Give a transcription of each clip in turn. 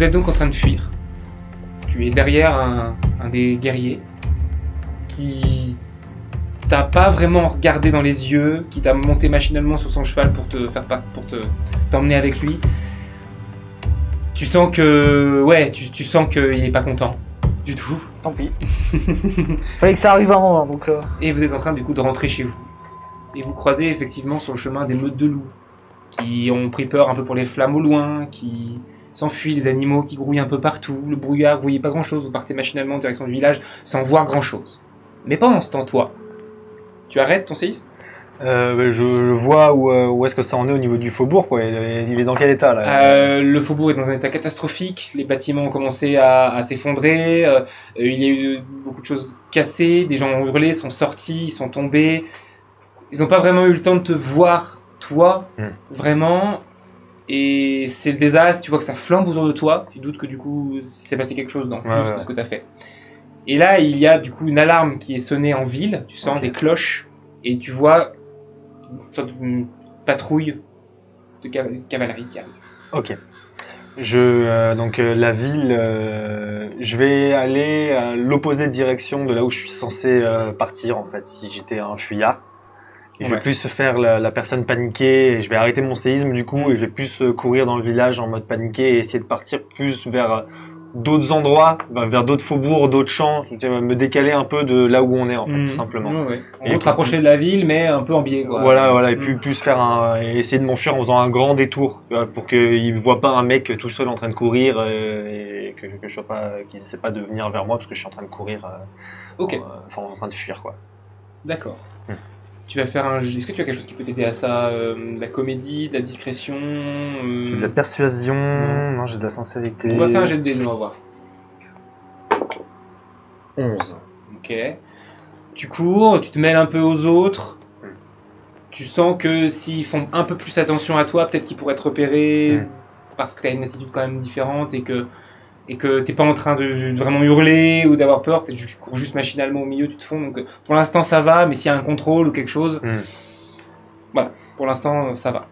Vous êtes donc en train de fuir. Tu es derrière un des guerriers qui t'a pas vraiment regardé dans les yeux, qui t'a monté machinalement sur son cheval pour t'emmener avec lui. Tu sens que... Ouais, tu sens qu'il est pas content du tout. Tant pis. Fallait que ça arrive avant, donc... Et vous êtes en train du coup de rentrer chez vous. Et vous croisez effectivement sur le chemin des meutes de loups qui ont pris peur un peu pour les flammes au loin, qui s'enfuient, les animaux qui grouillent un peu partout, le brouillard, vous voyez pas grand chose, vous partez machinalement en direction du village sans voir grand chose. Mais pendant ce temps, toi, tu arrêtes ton séisme? Je vois où est-ce que ça en est au niveau du faubourg, quoi. Il est dans quel état, là? Le faubourg est dans un état catastrophique, les bâtiments ont commencé à s'effondrer, il y a eu beaucoup de choses cassées, des gens ont hurlé, sont sortis, sont tombés. Ils n'ont pas vraiment eu le temps de te voir, toi, vraiment. Et c'est le désastre, tu vois que ça flambe autour de toi. Tu doutes que du coup, s'est passé quelque chose dans plus de ce que tu as fait. Et là, il y a du coup une alarme qui est sonnée en ville. Tu sens des cloches et tu vois une sorte de patrouille de cavalerie qui arrive. Ok. Donc la ville, je vais aller à l'opposée direction de là où je suis censé partir, en fait, si j'étais un fuyard. Et je vais plus faire la personne paniquée, et je vais arrêter mon séisme du coup, et je vais plus courir dans le village en mode paniqué et essayer de partir plus vers d'autres endroits, vers d'autres faubourgs, d'autres champs, me décaler un peu de là où on est en fait, tout simplement. En gros, te rapprocher de la ville, mais un peu en biais, quoi. Voilà, et puis plus faire essayer de m'enfuir en faisant un grand détour, pour qu'ils voient pas un mec tout seul en train de courir, et que je sois pas, qu'ils essaient pas de venir vers moi parce que je suis en train de courir, en train de fuir, quoi. D'accord. Tu vas faire un... Est-ce que tu as quelque chose qui peut t'aider à ça? De la comédie, de la discrétion J'ai de la persuasion, non, j'ai de la sincérité. On va faire un jet de dés, on va voir. 11. Ok. Tu cours, tu te mêles un peu aux autres. Tu sens que s'ils font un peu plus attention à toi, peut-être qu'ils pourraient te repérer, parce que tu as une attitude quand même différente et que t'es pas en train de vraiment hurler ou d'avoir peur, tu cours juste machinalement au milieu, tu te fonds. Donc pour l'instant ça va, mais s'il y a un contrôle ou quelque chose, voilà, pour l'instant ça va.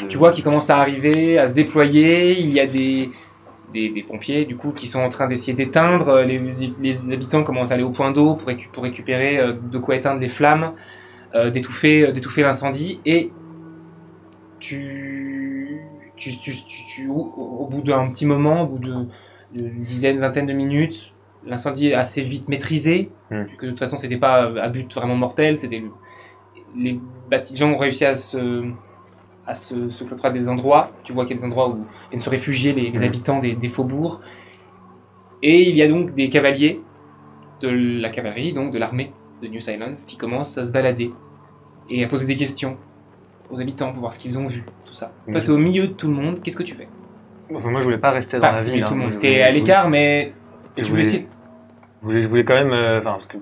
Tu vois qu'ils commencent à arriver, à se déployer, il y a des pompiers du coup qui sont en train d'essayer d'éteindre, les habitants commencent à aller au point d'eau pour récupérer de quoi éteindre les flammes, d'étouffer l'incendie, et au bout d'un petit moment, au bout d'une dizaine, vingtaine de minutes, l'incendie est assez vite maîtrisé, puisque de toute façon c'était pas à but vraiment mortel, c'était les gens ont réussi à se cloîtrer des endroits. Tu vois qu'il y a des endroits où viennent se réfugier les habitants des faubourgs, et il y a donc des cavaliers de la cavalerie, donc de l'armée de New Silence, qui commencent à se balader et à poser des questions aux habitants pour voir ce qu'ils ont vu, tout ça. Toi, t'es au milieu de tout le monde, qu'est-ce que tu fais? Enfin, moi, je voulais pas rester dans la ville. Tout le monde. T'es à l'écart, mais je voulais quand même, parce que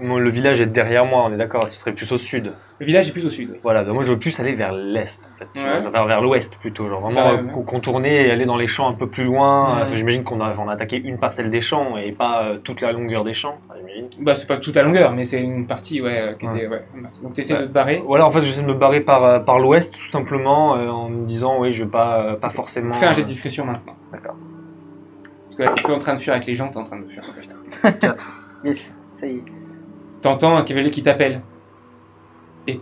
le village est derrière moi, on est d'accord, ce serait plus au sud. Le village est plus au sud. Oui. Voilà, donc moi je veux plus aller vers l'est, en fait, vers l'ouest plutôt, genre vraiment contourner et aller dans les champs un peu plus loin. Parce que j'imagine qu'on a attaqué une parcelle des champs et pas toute la longueur des champs. J'imagine. Bah c'est pas toute la longueur, mais c'est une partie qui était une partie. Donc tu essaies de te barrer. Voilà, en fait j'essaie de me barrer par l'ouest tout simplement en me disant oui je veux pas forcément. Fais un jet de discrétion maintenant. D'accord. Parce que là t'es plus en train de fuir avec les gens, t'es en train de fuir. 4. Yes, ça y est. T'entends un cavalier qui t'appelle.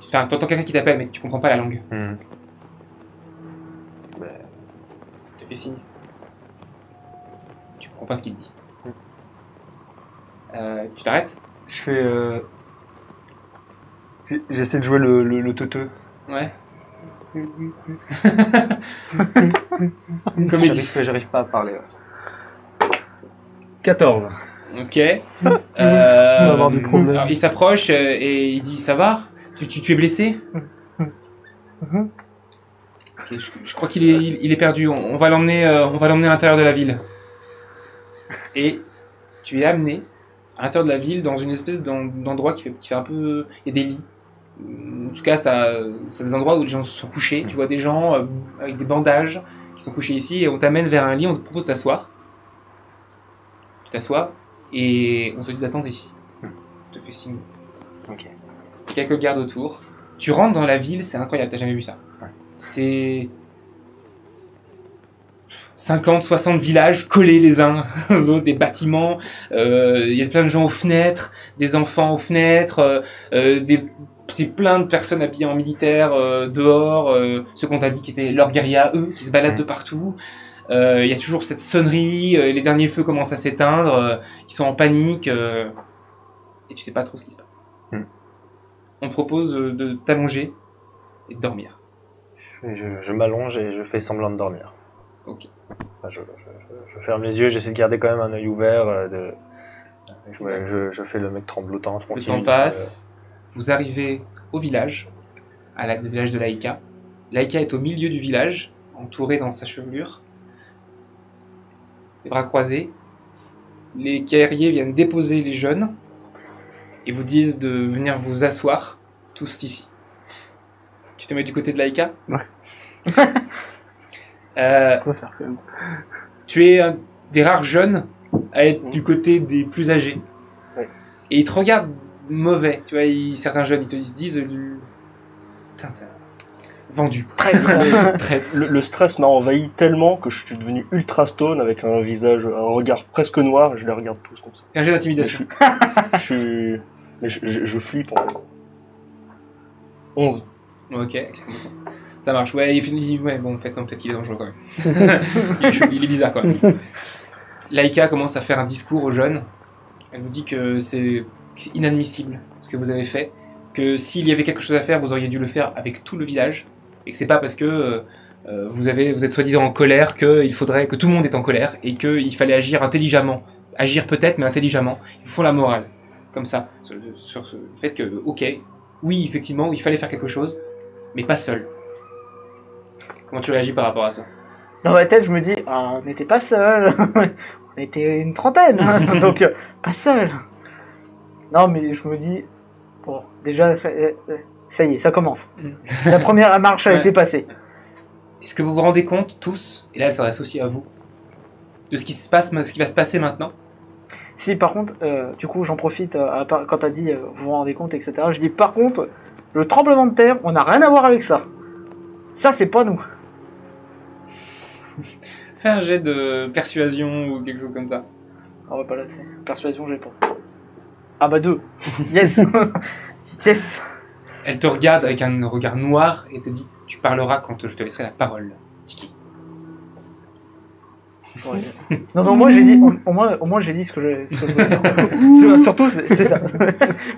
Enfin, t'entends quelqu'un qui t'appelle, mais tu comprends pas la langue. Il te fait signe. Tu comprends pas ce qu'il te dit. Tu t'arrêtes? Je fais. J'essaie de jouer le teuteux. Ouais. Comédie. J'arrive pas à parler. 14. Ok. On va avoir des problèmes. Alors, il s'approche et il dit: ça va? Tu es blessé? Okay, je crois qu'il est perdu. On va l'emmener à l'intérieur de la ville. Et tu es amené à l'intérieur de la ville dans une espèce d'endroit qui fait un peu... Il y a des lits. En tout cas, c'est des endroits où les gens se sont couchés. Tu vois des gens avec des bandages qui sont couchés ici, et on t'amène vers un lit, on te propose de t'asseoir. Tu t'assois et on te dit d'attendre ici. On te fait signe. Ok. Quelques gardes autour. Tu rentres dans la ville, c'est incroyable, t'as jamais vu ça. Ouais. C'est... 50, 60 villages collés les uns aux autres, des bâtiments, il y a plein de gens aux fenêtres, des enfants aux fenêtres, c'est plein de personnes habillées en militaire dehors, ceux qu'on t'a dit qui étaient leurs guerriers à eux, qui se baladent de partout. Il y a toujours cette sonnerie, les derniers feux commencent à s'éteindre, ils sont en panique, et tu sais pas trop ce qui se passe. On te propose de t'allonger et de dormir. Je m'allonge et je fais semblant de dormir. Ok. Enfin, je ferme les yeux, j'essaie de garder quand même un œil ouvert. Je fais le mec tremblotant. Le temps passe, vous arrivez au village, le village de Laïka. Laïka est au milieu du village, entourée dans sa chevelure, les bras croisés. Les guerriers viennent déposer les jeunes et vous disent de venir vous asseoir, tous ici. Tu te mets du côté de Laïka ? Ouais. Quoi faire quand même. Tu es un des rares jeunes à être du côté des plus âgés. Ouais. Et ils te regardent mauvais. Tu vois, certains jeunes, ils se disent... Putain, t'as vendu. Le stress m'a envahi tellement que je suis devenu ultra stone avec un visage, un regard presque noir, et je les regarde tous comme ça. Un jeu d'intimidation. Je flippe en fait. 11. Ok, ça marche. Ouais, ouais, bon, en fait, non, peut-être qu'il est dangereux quand même. il est bizarre quand même. Laïka commence à faire un discours aux jeunes. Elle vous dit que c'est inadmissible ce que vous avez fait, que s'il y avait quelque chose à faire, vous auriez dû le faire avec tout le village, et que c'est pas parce que vous êtes soi-disant en colère qu'il faudrait que tout le monde est en colère, et qu'il fallait agir intelligemment. Agir peut-être, mais intelligemment. Ils font la morale, comme ça, sur le fait que, ok, oui, effectivement, il fallait faire quelque chose, mais pas seul. Comment tu réagis par rapport à ça ? Dans ma tête, je me dis, on n'était pas seul. On était une trentaine, donc pas seul. Non, mais je me dis, bon, déjà, ça y est, ça commence. La première marche a été passée. Est-ce que vous vous rendez compte, tous, et là elle s'adresse aussi à vous, de ce qui va se passer maintenant ? Si, par contre, du coup, j'en profite, quand t'as dit, vous vous rendez compte, etc., je dis, par contre, le tremblement de terre, on n'a rien à voir avec ça. Ça, c'est pas nous. Fais un jet de persuasion ou quelque chose comme ça. Ah ouais, pas là, c'est persuasion, j'ai pas. Ah bah 2. Yes. Yes. Elle te regarde avec un regard noir et te dit, tu parleras quand je te laisserai la parole, Tiki. Ouais. Non, moi j'ai dit, au moins j'ai dit ce que je voulais dire. Surtout, c'est ça.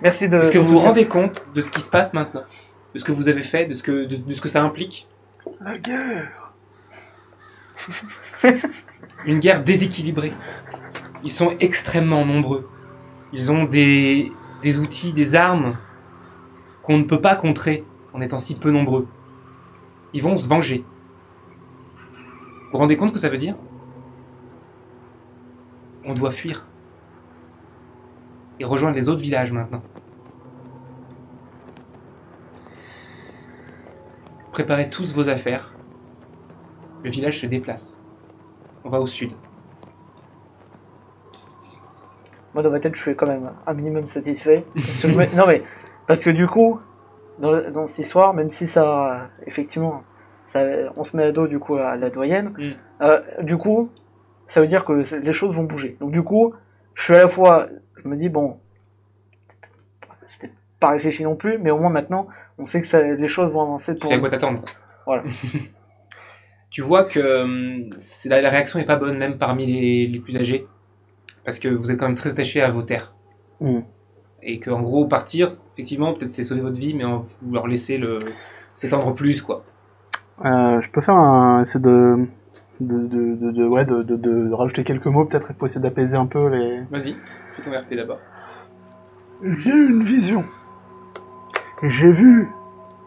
Merci de. Est-ce que vous vous rendez compte de ce qui se passe maintenant ? De ce que vous avez fait, de ce que ça implique ? La guerre. Une guerre déséquilibrée. Ils sont extrêmement nombreux. Ils ont des outils, des armes qu'on ne peut pas contrer en étant si peu nombreux. Ils vont se venger. Vous vous rendez compte ce que ça veut dire ? On doit fuir. Et rejoindre les autres villages maintenant. Préparez tous vos affaires. Le village se déplace. On va au sud. Moi, dans ma tête, je suis quand même un minimum satisfait. Non, mais parce que du coup, dans cette histoire, même si ça, effectivement, on se met à dos du coup à la doyenne, du coup, ça veut dire que les choses vont bouger. Donc du coup, je suis à la fois, je me dis bon, c'était pas réfléchi non plus, mais au moins maintenant, on sait que les choses vont avancer. Tu sais à quoi t'attendre. Voilà. Tu vois que la réaction n'est pas bonne même parmi les plus âgés, parce que vous êtes quand même très attachés à vos terres. Et qu'en gros, partir, effectivement, peut-être c'est sauver votre vie, mais vous leur laissez s'étendre plus, quoi. Je peux faire essayer de rajouter quelques mots, peut-être, pour essayer d'apaiser un peu les... Vas-y, fais ton RP d'abord. J'ai eu une vision. J'ai vu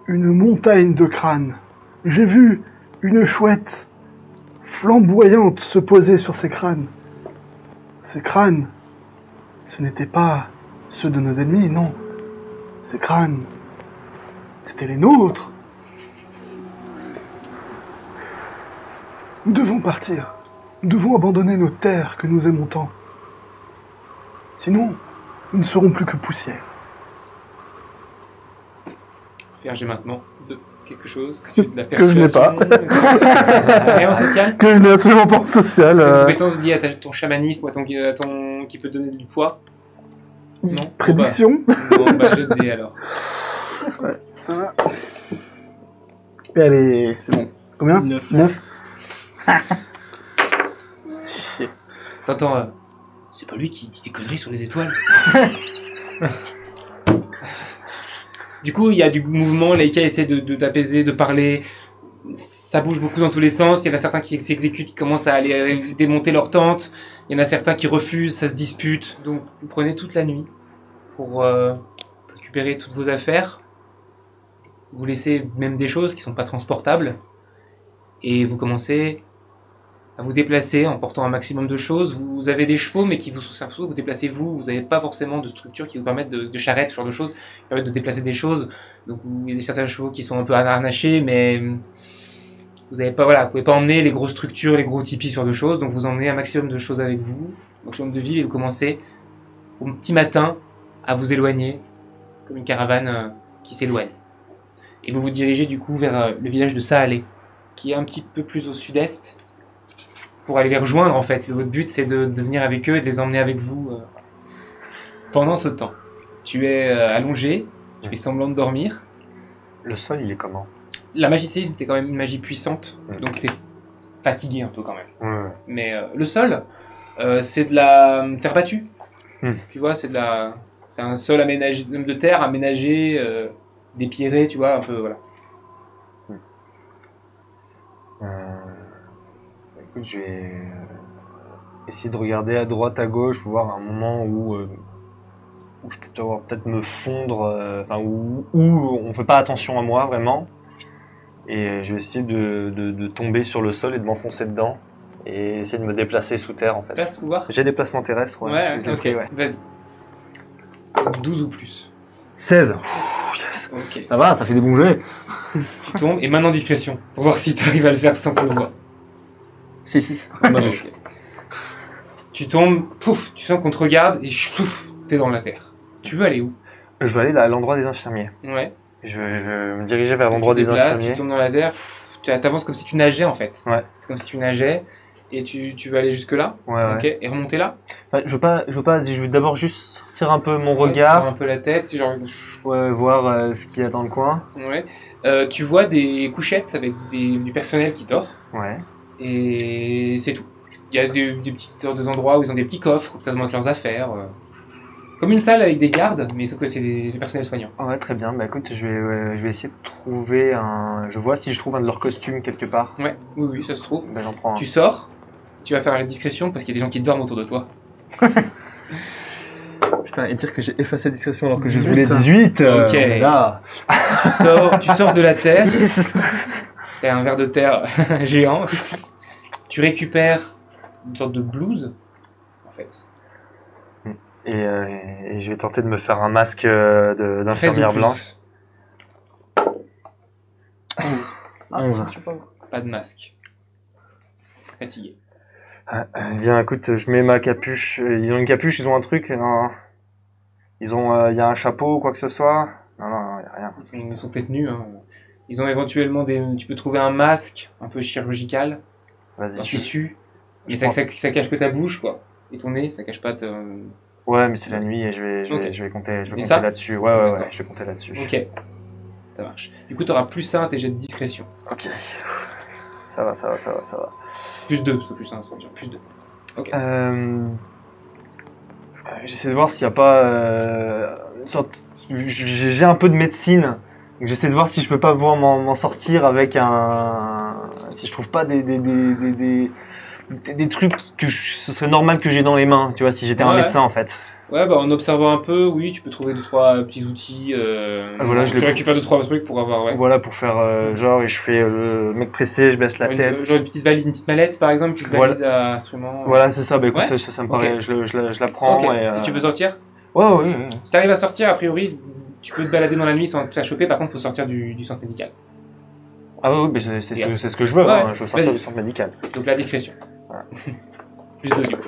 une montagne de crânes. J'ai vu une chouette flamboyante se poser sur ces crânes. Ces crânes, ce n'étaient pas ceux de nos ennemis, non. Ces crânes, c'était les nôtres. Nous devons partir. Nous devons abandonner nos terres que nous aimons tant. Sinon, nous ne serons plus que poussière. Fais un jet maintenant de quelque chose que, de la Que je n'ai pas. Rien en social. Que je n'ai absolument pas en social. Est-ce que une compétence liée à ton chamanisme ou à ton qui peut te donner du poids? Non. Prédiction. Bon, bah jette des alors. Et allez, c'est bon. Combien? 9. T'entends, c'est pas lui qui dit des conneries sur les étoiles. Du coup, il y a du mouvement, Laika essaie de t'apaiser, de parler. Ça bouge beaucoup dans tous les sens. Il y en a certains qui s'exécutent, qui commencent à aller démonter leur tente. Il y en a certains qui refusent, ça se dispute. Donc, vous prenez toute la nuit pour récupérer toutes vos affaires. Vous laissez même des choses qui sont pas transportables. Et vous commencez à vous déplacer en portant un maximum de choses. Vous avez des chevaux, mais qui vous servent vous déplacez vous. Vous n'avez pas forcément de structure qui vous permettent de charrettes, ce genre de choses, qui permettent de déplacer des choses. Donc il y a certains chevaux qui sont un peu harnachés, mais vous n'avez pas, voilà, vous pouvez pas emmener les grosses structures, les gros tipis, ce genre de choses. Donc vous emmenez un maximum de choses avec vous, un maximum de vivres, et vous commencez au petit matin à vous éloigner, comme une caravane qui s'éloigne. Et vous vous dirigez du coup vers le village de Sahalé, qui est un petit peu plus au sud-est, pour aller les rejoindre en fait. Votre but c'est de venir avec eux et de les emmener avec vous pendant ce temps. Tu es allongé, tu fais semblant de dormir. Le sol, il est comment? La magie de séisme, c'est quand même une magie puissante, donc t'es fatigué un peu quand même. Ouais. Mais le sol, c'est de la terre battue. Hmm. Tu vois, c'est un sol aménagé, de terre aménagé, dépierré, tu vois, un peu, voilà. Écoute, je vais essayer de regarder à droite, à gauche, pour voir un moment où je peux peut-être me fondre, enfin où on fait pas attention à moi vraiment. Et je vais essayer de tomber sur le sol et de m'enfoncer dedans et essayer de me déplacer sous terre en fait. Passe pouvoir. J'ai des placements terrestres. Ouais, Je l'ai ok, pris, ouais. vas-y. 12 ou plus. 16. Yes. Ok. Ça va, ça fait des bons jets. Tu tombes, et maintenant discrétion, pour voir si tu arrives à le faire sans qu'on le voit. 6. Ok. Tu tombes, pouf, tu sens qu'on te regarde, et pouf, t'es dans la terre. Tu veux aller où? Je vais aller à l'endroit des infirmiers. Ouais. Je vais me diriger vers l'endroit Tu des te déplaces, infirmiers. Tu tombes dans la terre, t'avances comme si tu nageais en fait. Ouais. C'est comme si tu nageais, et tu veux aller jusque là, Ouais, ouais. ok, et remonter là. Enfin, je veux d'abord juste sortir un peu mon Sors regard, un peu la tête, c'est genre... ouais, voir ce qu'il y a dans le coin. Ouais. Tu vois des couchettes avec du personnel qui dort, Ouais. et c'est tout. Il y a des endroits où ils ont des petits coffres, où ça demande leurs affaires. Comme une salle avec des gardes, mais sauf que c'est du personnel soignant. Ouais, très bien. Bah écoute, je vais essayer de trouver un... Je vois si je trouve un de leurs costumes quelque part. Ouais, oui, ça se trouve. Bah j'en prends un. Tu sors, tu vas faire la discrétion parce qu'il y a des gens qui dorment autour de toi. Putain, et dire que j'ai effacé discrétion alors que je 18. voulais 18 Ok. Là. Tu sors de la terre, t'as un ver de terre géant, tu récupères une sorte de blouse, en fait. Et je vais tenter de me faire un masque 13 ou d'infirmière plus. blanche. 11. Pas de masque. Fatigué. Eh bien, écoute, je mets ma capuche. Ils ont une capuche, ils ont un truc, non. Ils ont, il y a un chapeau ou quoi que ce soit. Non, il y a rien. Ils sont peut-être nus. Hein. Ils ont éventuellement tu peux trouver un masque un peu chirurgical, Vas-y. en tissu, mais je pense- ça cache que ta bouche, quoi. Et ton nez, ça cache pas ta... Ouais, mais c'est la nuit et Ok. je vais compter Mais ça là-dessus. Ouais, D'accord. je vais compter là-dessus. Ok. Ça marche. Du coup, t'auras plus 1 à tes jets de discrétion. Ok. Ça va. Plus 2, parce que plus 1, ça veut dire plus 2. Ok. J'essaie de voir s'il n'y a pas une sorte... J'ai un peu de médecine, donc j'essaie de voir si je peux pas m'en sortir avec un... Si je trouve pas des trucs que ce serait normal que j'ai dans les mains, tu vois, si j'étais un Ouais. médecin en fait. Ouais, bah en observant un peu, oui, tu peux trouver 2-3 petits outils. Voilà, je tu les- récupères 2-3 trucs pour avoir, ouais. Voilà, pour faire genre, et je fais le mec pressé, je baisse la tête. Genre une petite valise, une petite mallette par exemple, une petite Voilà. valise à instruments. Voilà, c'est ça, bah écoute, Ouais. ça me Ok. paraît, je la prends Ok. et... Et tu veux sortir? Ouais, oui. Si t'arrives à sortir, a priori, tu peux te balader dans la nuit sans te faire choper. Par contre, faut sortir du centre médical. Ah oui, mais c'est Yeah. ce que je veux, Ouais, hein, je veux sortir vas-y. du centre médical. Donc la discrétion. Plus 2 du coup.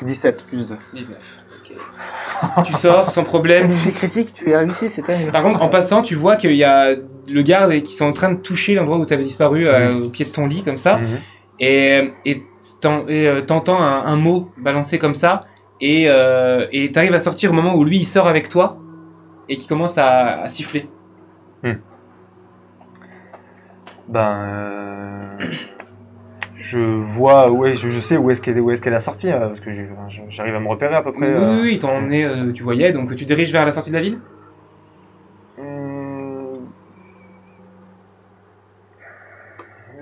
17 plus 2. 19. Ok. Tu sors sans problème. J'ai critique, tu as réussi, c'est terrible. Par contre, en passant, tu vois qu'il y a le garde qui sont en train de toucher l'endroit où tu avais disparu, au pied de ton lit, comme ça. Mhm. Et t'entends un mot balancé comme ça. Et t'arrives à sortir au moment où lui, il sort avec toi. Et qui commence à siffler. Je vois, je sais où est-ce qu'elle a sorti, parce que j'arrive à me repérer à peu près. Oui, il t'a emmené, tu voyais. Donc tu diriges vers la sortie de la ville.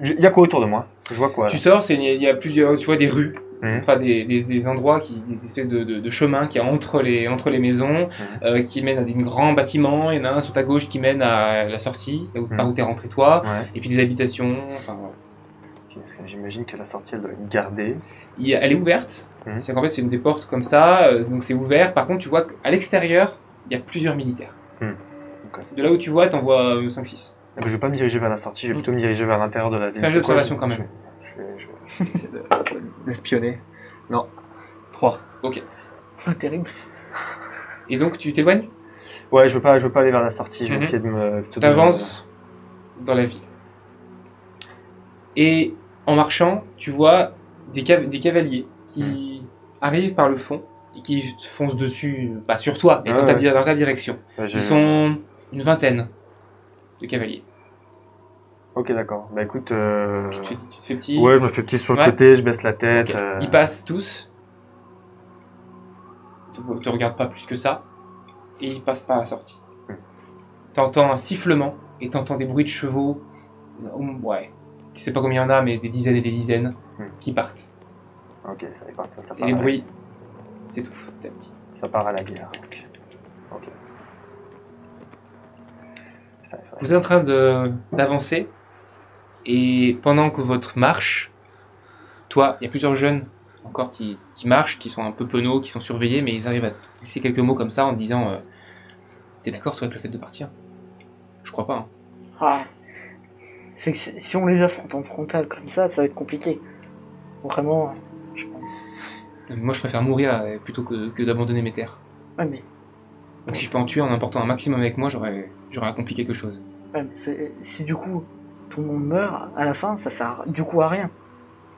Il y a quoi autour de moi? Je vois quoi? Tu sors, il y a plusieurs, tu vois des rues. Mhm. Enfin, des endroits, des espèces de chemins qui entre les maisons, qui mènent à des grands bâtiments. Il y en a un sur ta gauche qui mène à la sortie, par où t'es rentré toi, Ouais. et puis des habitations. Enfin, voilà. Parce que j'imagine que la sortie, elle doit être gardée. Elle est ouverte. Mhm. C'est qu'en fait, c'est une des portes comme ça, donc c'est ouvert. Par contre, tu vois qu'à l'extérieur, il y a plusieurs militaires. Donc, De là où tu vois, t'en vois 5-6. je vais pas me diriger vers la sortie, je vais plutôt me diriger vers l'intérieur de la ville. Fais un jeu d'observation quand même. D'espionner. Non. 3. Ah, terrible. Et donc, tu t'éloignes. Ouais, je veux pas aller vers la sortie, je vais Mhm. essayer de me... plutôt de- T'avances dans la ville. Et en marchant, tu vois des cavaliers qui arrivent par le fond et qui foncent dessus, pas sur toi, mais dans ta direction. Ils sont une vingtaine de cavaliers. Ok, d'accord. Bah écoute... Tu te fais petit. Ouais, je me fais petit sur le Ouais. côté, je baisse la tête. Ok. Ils passent tous. Te regardent pas plus que ça. Et ils passent par la sortie. T'entends un sifflement et t'entends des bruits de chevaux. Ouais. Tu sais pas combien il y en a, mais des dizaines et des dizaines qui partent. Ok, ça part, ça Et part les à- bruits s'étouffent petit à petit. Ça part à la guerre. Ok. Vous êtes en train d'avancer. Et pendant que votre marche, toi, il y a plusieurs jeunes encore qui marchent, qui sont un peu penauds, qui sont surveillés, mais ils arrivent à glisser quelques mots comme ça en te disant t'es d'accord toi avec le fait de partir? Je crois pas. Hein. Ah. C'est que si on les affronte en frontal comme ça va être compliqué. Vraiment, je pense. Moi je préfère mourir plutôt que d'abandonner mes terres. Ouais, mais, Donc si je peux en tuer en emportant un maximum avec moi, j'aurais accompli quelque chose. ouais, mais si du coup tout le monde meurt, à la fin, ça sert du coup à rien.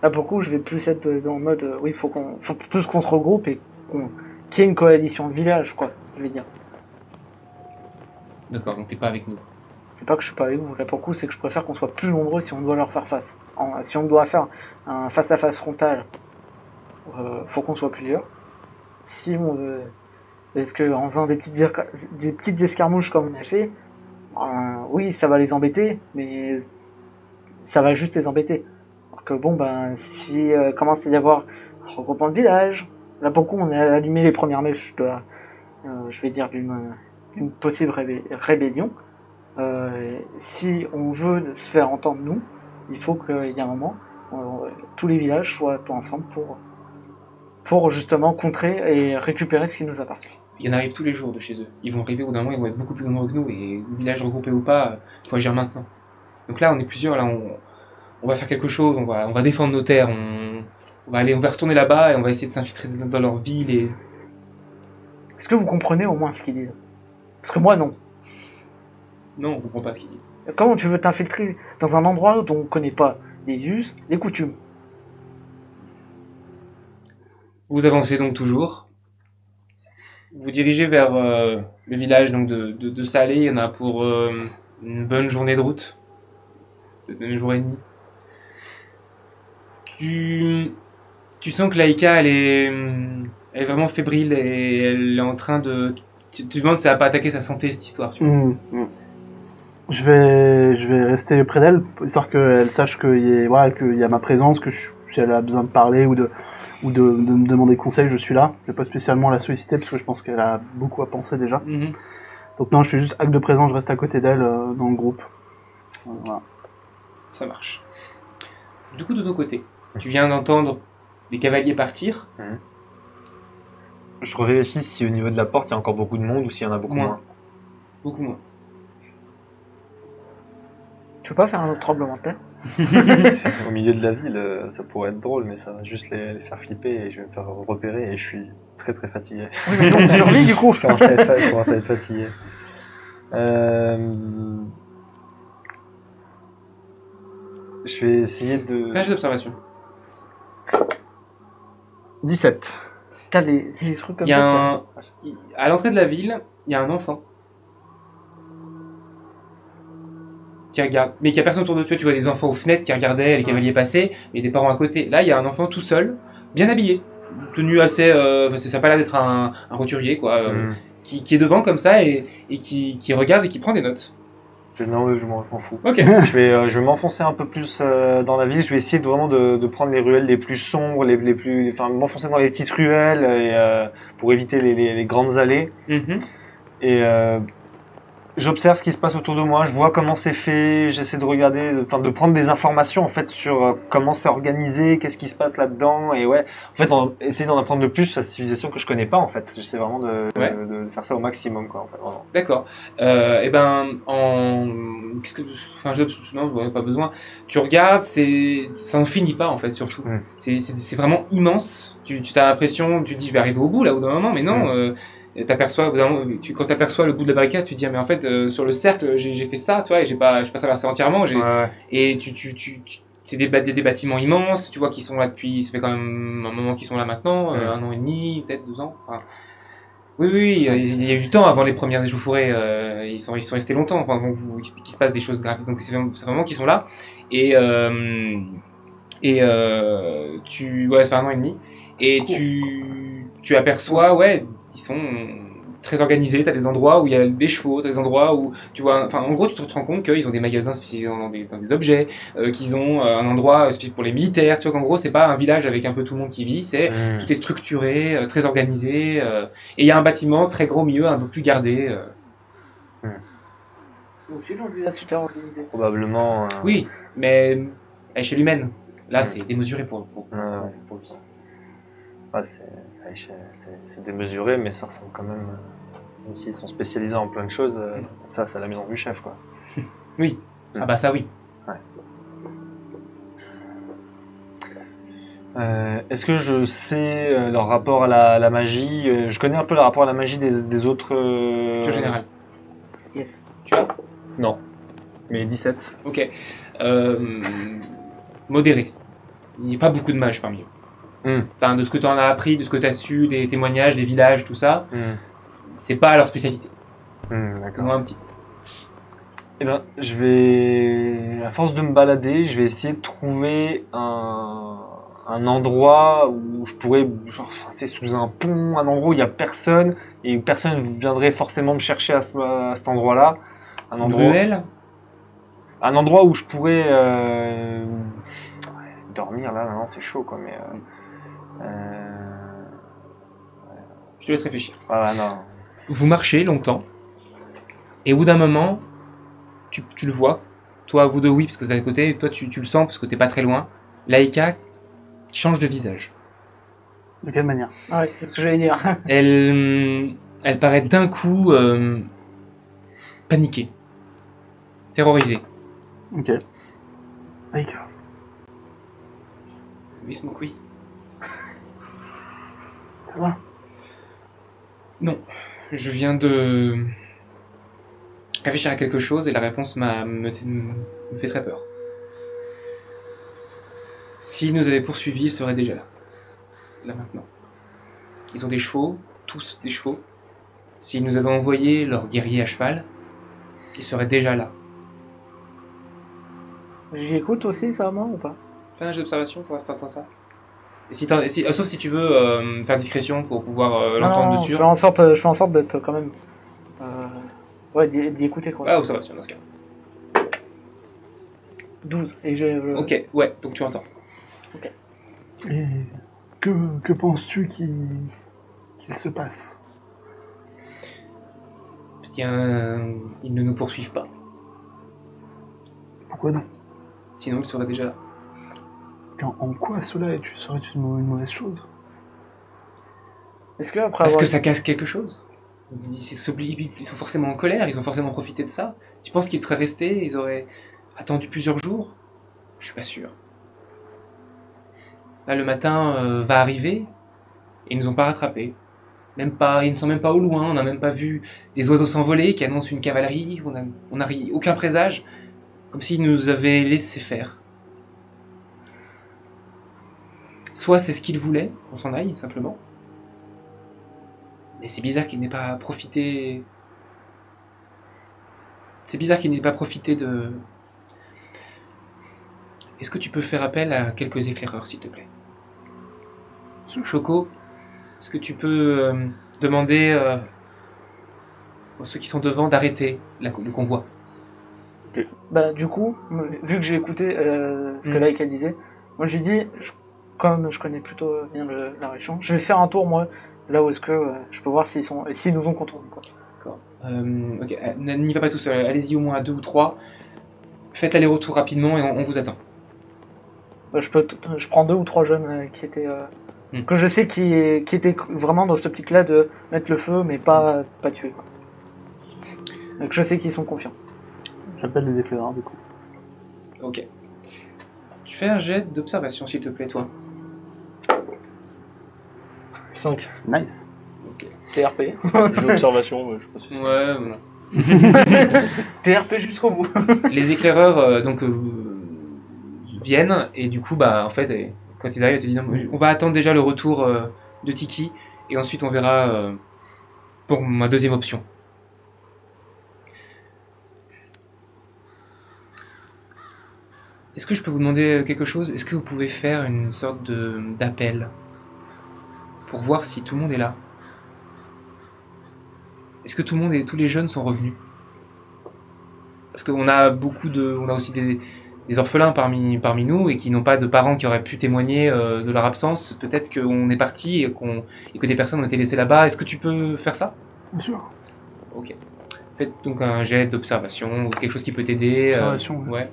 Là, pour le coup, je vais plus être dans le mode, oui, faut plus qu'on se regroupe et qu'il y ait une coalition de village, quoi, je vais dire. D'accord, donc t'es pas avec nous. C'est pas que je suis pas avec vous, là pour le coup, c'est que je préfère qu'on soit plus nombreux si on doit leur faire face. Si on doit faire un face-à-face frontal, faut qu'on soit plusieurs. Si on veut... Est-ce que en faisant des petites escarmouches comme on a fait, oui, ça va les embêter, mais ça va juste les embêter. Alors que bon, ben, si commence à y avoir un regroupement de village, là pour le coup, on a allumé les premières mèches je vais dire, d'une possible rébellion. Si on veut se faire entendre nous, il faut qu'il y ait un moment tous les villages soient ensemble pour justement contrer et récupérer ce qui nous appartient. Il y en arrive tous les jours de chez eux. Ils vont arriver au bout d'un moment, ils vont être beaucoup plus nombreux que nous, et le village regroupé ou pas, faut agir maintenant. Donc là, on est plusieurs, là, on va faire quelque chose, on va défendre nos terres, on va retourner là-bas et on va essayer de s'infiltrer dans leur ville et... Est-ce que vous comprenez au moins ce qu'ils disent? Parce que moi, non. Non, on comprend pas ce qu'ils disent. Comment tu veux t'infiltrer dans un endroit dont on ne connaît pas les us, les coutumes? Vous avancez donc toujours. Vous dirigez vers le village donc de Salé. Il y en a pour une bonne journée de route. Une journée et demie. Tu sens que Laïka, elle est vraiment fébrile et elle est en train de... Tu te demandes si elle va pas attaquer sa santé, cette histoire. Tu vois. Je vais rester près d'elle, histoire qu'elle sache qu'il y a ma présence, si elle a besoin de parler ou de me demander conseil, je suis là. Je vais pas spécialement la solliciter parce que je pense qu'elle a beaucoup à penser déjà. Mhm. Donc non, je fais juste acte de présence, je reste à côté d'elle dans le groupe. Voilà. Ça marche. Du coup, de ton côté, tu viens d'entendre des cavaliers partir. Je revérifie si au niveau de la porte, il y a encore beaucoup de monde ou s'il y en a beaucoup moins. Beaucoup moins. Tu veux pas faire un autre tremblement de terre? Au milieu de la ville, ça pourrait être drôle, mais ça va juste les faire flipper et je vais me faire repérer et je suis très très fatigué. Oui, mais donc survie du coup. Je commence à être fatigué. Je vais essayer de... Fais un jet d'observation. 17. T'as les trucs comme Il y a ça. à l'entrée de la ville, il y a un enfant qui regarde, mais qui a personne autour de toi. Tu vois des enfants aux fenêtres qui regardaient les cavaliers passer, mais des parents à côté. Là, il y a un enfant tout seul, bien habillé, tenu assez. Ça n'a pas l'air d'être un roturier, quoi, qui est devant comme ça et qui regarde et qui prend des notes. Non, je m'en fous. Ok. Je vais m'enfoncer un peu plus dans la ville. Je vais essayer vraiment de prendre les ruelles les plus sombres, enfin m'enfoncer dans les petites ruelles et, pour éviter les grandes allées. Et j'observe ce qui se passe autour de moi. Je vois comment c'est fait. J'essaie de regarder, de prendre des informations en fait sur comment c'est organisé, qu'est-ce qui se passe là-dedans. Et ouais, en fait, essayer d'en apprendre de plus sur cette civilisation que je connais pas en fait. J'essaie vraiment de faire ça au maximum, quoi. En fait, vraiment. D'accord. Et ben, non, ouais, pas besoin. Tu regardes, ça n'en finit pas en fait, surtout. C'est vraiment immense. Tu as l'impression, tu te dis, je vais arriver au bout là, au bout d'un moment, mais non. Quand t'aperçois le bout de la barricade, tu te dis, mais en fait, sur le cercle, j'ai fait ça, tu vois, et je suis pas traversé entièrement. Et c'est des bâtiments immenses. Tu vois qu'ils sont là depuis, ça fait quand même un moment qu'ils sont là maintenant, 1 an et demi, peut-être 2 ans. Enfin, oui, il y a eu du temps avant les premières échauffourées. Ils sont restés longtemps avant qu'il se passe des choses graves. Donc c'est vraiment qu'ils sont là. Et ça fait 1 an et demi. Et tu aperçois, ils sont très organisés. T'as des endroits où il y a des chevaux, t'as des endroits où tu vois. Enfin, en gros, tu te rends compte qu'ils ont des magasins spécialisés dans des objets, qu'ils ont un endroit spécifique pour les militaires. Tu vois qu'en gros, c'est pas un village avec un peu tout le monde qui vit. Tout est structuré, très organisé. Et il y a un bâtiment très gros au milieu, un peu plus gardé. Donc c'est là, super organisé. Probablement. Oui, mais à échelle humaine. Là, c'est démesuré pour c'est démesuré, mais ça ressemble quand même. Même s'ils sont spécialisés en plein de choses, ça, c'est la maison du chef, quoi. Oui. Ah bah ça, oui. Est-ce que je sais leur rapport à la magie? Je connais un peu le rapport à la magie des autres. En général. Yes. Tu as? Non. Mais 17. Ok. Modéré. Il n'y a pas beaucoup de mages parmi eux. Enfin, de ce que tu en as appris, de ce que tu as su, des témoignages, des villages, tout ça, c'est pas leur spécialité. D'accord. Moi, un petit. Eh ben, je vais, à force de me balader, je vais essayer de trouver un endroit où je pourrais, c'est sous un pont, un endroit où il y a personne et où personne viendrait forcément me chercher à cet endroit-là. Un endroit où je pourrais dormir là, maintenant c'est chaud quoi, mais. Je te laisse réfléchir. Non. Vous marchez longtemps, et au bout d'un moment, tu le vois. Toi, vous deux, oui, parce que vous êtes à côté. Toi, tu le sens parce que t'es pas très loin. Laïka change de visage. De quelle manière? Ouais, c'est ce que j'allais dire. Elle paraît d'un coup paniquée, terrorisée. Ok. Aïka. Oui, Smoke, oui. Ça va? Non, je viens de réfléchir à quelque chose et la réponse me fait très peur. S'ils nous avaient poursuivis, ils seraient déjà là. Là maintenant. Ils ont des chevaux, tous des chevaux. S'ils nous avaient envoyé leurs guerriers à cheval, ils seraient déjà là. J'écoute aussi ça, moi, ou pas? Fais un jeu d'observation pour l'instant, t'entends ça. Et sauf si tu veux faire discrétion pour pouvoir l'entendre Non, dessus. je fais en sorte d'être quand même... d'y écouter, quoi. Ah, observation dans ce cas. 12. Et j'ai... Ok, ouais, donc tu entends. Ok. Et que penses-tu qu'il se passe? Tiens, ils ne nous poursuivent pas. Pourquoi non? Sinon, ils seraient déjà là. En quoi cela serait une mauvaise chose? Est-ce que après Parce avoir... que ça casse quelque chose. Ils sont forcément en colère, ils ont forcément profité de ça. Tu penses qu'ils seraient restés, ils auraient attendu plusieurs jours? Je suis pas sûr. Là, le matin va arriver et ils nous ont pas rattrapés. Même pas, ils ne sont même pas au loin, on n'a même pas vu des oiseaux s'envoler qui annoncent une cavalerie, on n'a aucun présage, comme s'ils nous avaient laissé faire. Soit c'est ce qu'ils voulaient, qu'on s'en aille, simplement. Mais c'est bizarre qu'ils n'aient pas profité... C'est bizarre qu'ils n'aient pas profité de... Est-ce que tu peux faire appel à quelques éclaireurs, s'il te plaît? Choco, est-ce que tu peux demander à ceux qui sont devant d'arrêter le convoi? Bah, du coup, vu que j'ai écouté ce que Laïka disait, moi j'ai dit, comme je connais plutôt bien la région, je vais faire un tour, moi, là où est-ce que je peux voir s'ils nous ont contournés, quoi. D'accord. Ok, n'y va pas tout seul, allez-y au moins à 2 ou 3. Faites l'aller-retour rapidement et on vous attend. Bah, je prends 2 ou 3 jeunes qui étaient... que je sais qui étaient vraiment dans ce optique-là de mettre le feu, mais pas tuer, quoi. Donc je sais qu'ils sont confiants. J'appelle les éclaireurs, du coup. Ok. Tu fais un jet d'observation, s'il te plaît, toi. 5. Nice. Ok. TRP. J'ai observation, mais je sais pas si... Ouais, voilà. TRP jusqu'au bout. Les éclaireurs viennent et du coup, bah, en fait, quand ils arrivent, ils te disent non, on va attendre déjà le retour de Tiki et ensuite on verra pour ma deuxième option. Est-ce que je peux vous demander quelque chose? Est-ce que vous pouvez faire une sorte d'appel pour voir si tout le monde est là? Est-ce que tout le monde tous les jeunes sont revenus? Parce qu'on a on a aussi des orphelins parmi nous et qui n'ont pas de parents qui auraient pu témoigner de leur absence. Peut-être qu'on est parti et que des personnes ont été laissées là-bas. Est-ce que tu peux faire ça? Bien sûr. Ok. Faites donc un jet d'observation ou quelque chose qui peut t'aider. Observation, Ouais.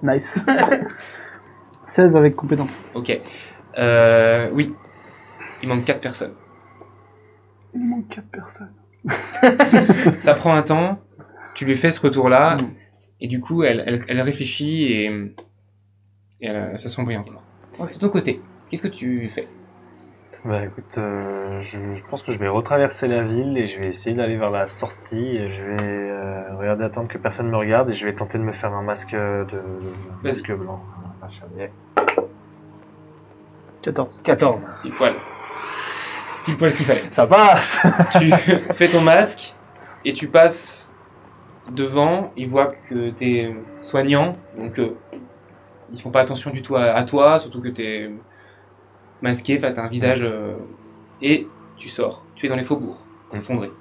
Nice. 16 avec compétence. Ok. Oui. Il manque 4 personnes. Il manque 4 personnes. Ça prend un temps. Tu lui fais ce retour-là. Et du coup, elle réfléchit et ça s'assombrit encore. De ton côté, qu'est-ce que tu fais? Bah écoute, je pense que je vais retraverser la ville et je vais essayer d'aller vers la sortie et je vais regarder, attendre que personne me regarde et je vais tenter de me faire un masque masque blanc. Un chabier. 14. 14. Pile poil. Pile poil ce qu'il fallait. Ça passe. Tu fais ton masque et tu passes devant. Ils voient que t'es soignant, donc ils font pas attention du tout à toi, surtout que t'es masqué, enfin t'as un visage et tu sors. Tu es dans les faubourgs, effondré.